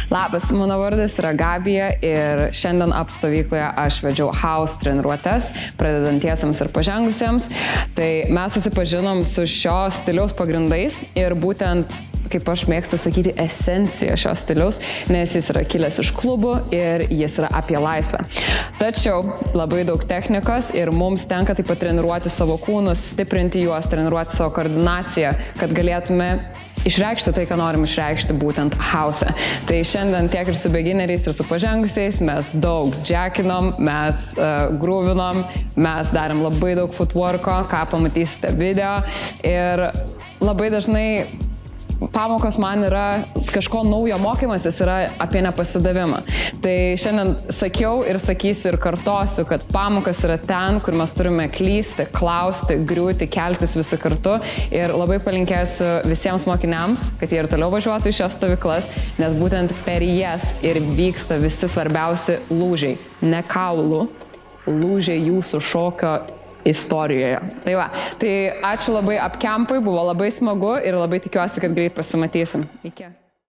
Labas, mano vardas yra Gabija ir šiandien Up stovykloje aš vedžiau house treniruotes pradedantiesiems ir pažengusiems. Tai mes susipažinom su šio stiliaus pagrindais ir būtent, kaip aš mėgstu sakyti, esencija šio stiliaus, nes jis yra kilęs iš klubų ir jis yra apie laisvę. Tačiau labai daug technikos ir mums tenka taip pat treniruoti savo kūnus, stiprinti juos, treniruoti savo koordinaciją, kad galėtume išreikšti tai, ką norim išreikšti būtent house. Tai šiandien tiek ir su beginneriais, ir su pažengusiais mes daug jackinom, mes groovinom, mes darėm labai daug footworko, ką pamatysite video. Ir labai dažnai pamokos man yra kažko naujo mokymasis, yra apie nepasidavimą. Tai šiandien sakiau ir sakysiu ir kartosiu, kad pamokos yra ten, kur mes turime klysti, klausti, griūti, keltis visi kartu. Ir labai palinkėsiu visiems mokiniams, kad jie ir toliau važiuotų į šias stovyklas, nes būtent per jas ir vyksta visi svarbiausi lūžiai. Ne kaulų, lūžiai jūsų šokio istorijoje. Tai va, tai ačiū labai Up Campui, buvo labai smagu ir labai tikiuosi, kad greit pasimatysim. Iki.